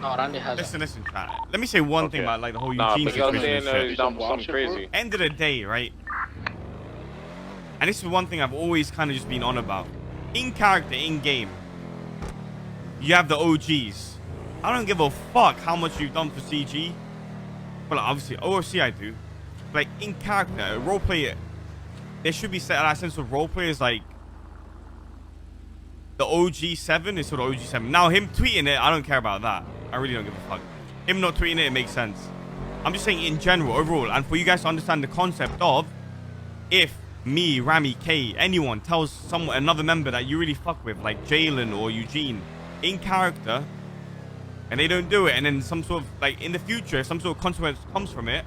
No, Randy hasn't. Listen, chat. Let me say one thing about like the whole Eugene because I was situation. saying he's down for something crazy. End of the day, right? And this is one thing I've always kind of just been on about. In character, in game, you have the OGs. I don't give a fuck how much you've done for CG. Well, obviously, OOC I do. Like, in character, roleplay, there should be that sense of roleplay is like the OG7 is sort of OG7. Now, him tweeting it, I don't care about that. I really don't give a fuck. Him not tweeting it, it makes sense. I'm just saying in general, overall, and for you guys to understand the concept of if me, Rami, K, anyone tells someone, another member that you really fuck with, like Jalen or Eugene, in character, and they don't do it, and then some sort of, like, in the future, some sort of consequence comes from it,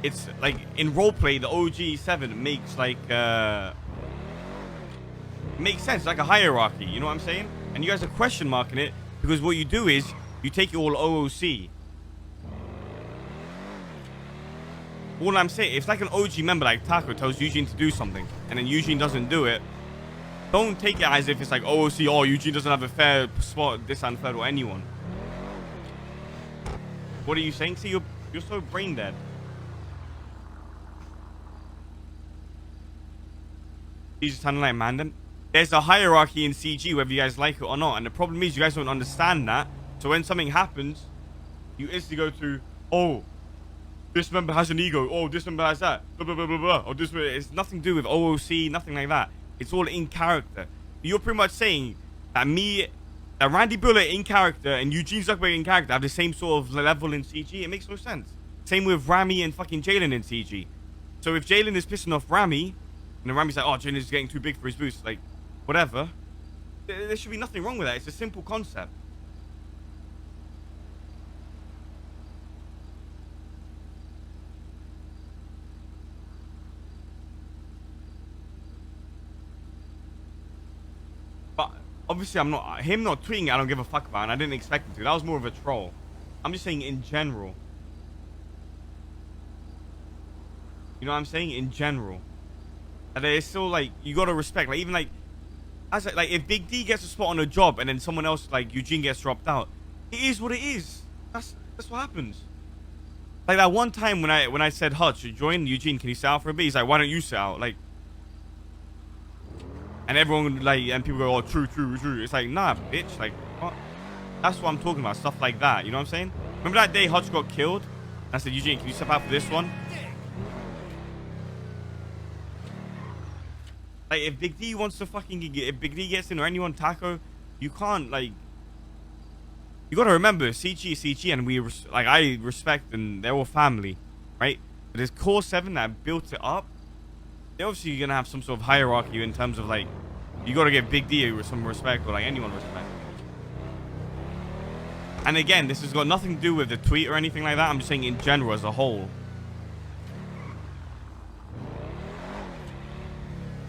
it's, like, in roleplay, the OG7 makes, like, makes sense, like a hierarchy, you know what I'm saying? And you guys are question marking it, because what you do is, you take it all OOC. All I'm saying, it's like an OG member like Taco tells Eugene to do something, and then Eugene doesn't do it. Don't take it as if it's like OOC, oh, Eugene doesn't have a fair spot, this and third, or anyone. What are you saying? See, you're so brain dead. He's just sounding like Mandem. There's a hierarchy in CG, whether you guys like it or not, and the problem is you guys don't understand that. So when something happens, you instantly go to, oh, this member has an ego. Oh, this member has that. Blah, blah, blah, blah, blah. Oh, this member. It's nothing to do with OOC, nothing like that. It's all in character. You're pretty much saying that that Randy Bullet in character and Eugene Zuckerberg in character have the same sort of level in CG. It makes no sense. Same with Rami and fucking Jalen in CG. So if Jalen is pissing off Rami, and then Rami's like, oh, Jalen is getting too big for his boost, like, whatever. There should be nothing wrong with that. It's a simple concept. But obviously, him not tweeting it, I don't give a fuck about, and I didn't expect him to. That was more of a troll. I'm just saying in general. You know what I'm saying? In general. And it's still like, you gotta respect, like, even like, like if Big D gets a spot on a job and then someone else like Eugene gets dropped out, it is what it is. That's what happens. Like that one time when I said, Hutch, join Eugene, can you sit out for a bit? He's like, why don't you sit out? Like, and everyone, like, and people go, oh, true. It's like, nah, bitch. Like, what? That's what I'm talking about. Stuff like that. You know what I'm saying? Remember that day Hutch got killed? I said, Eugene, can you step out for this one? Like, if Big D wants to fucking get, if Big D gets in or anyone Taco, you can't, like, you gotta remember, CG is CG, and I respect, and they're all family, right? But there's Core 7 that built it up. They're obviously gonna have some sort of hierarchy in terms of, like, you gotta give Big D with some respect, or like anyone respect. And again, this has got nothing to do with the tweet or anything like that. I'm just saying in general as a whole.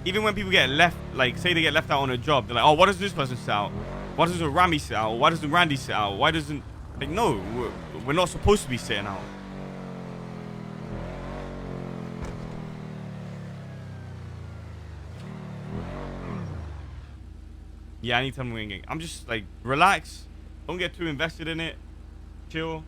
Even when people get left, like, say they get left out on a job, they're like, oh, why doesn't this person sit out? Why doesn't Rami sit out? Why doesn't Randy sit out? Why doesn't... Like, no, we're not supposed to be sitting out. Yeah, anytime we're in game. I'm just, like, relax. Don't get too invested in it. Chill.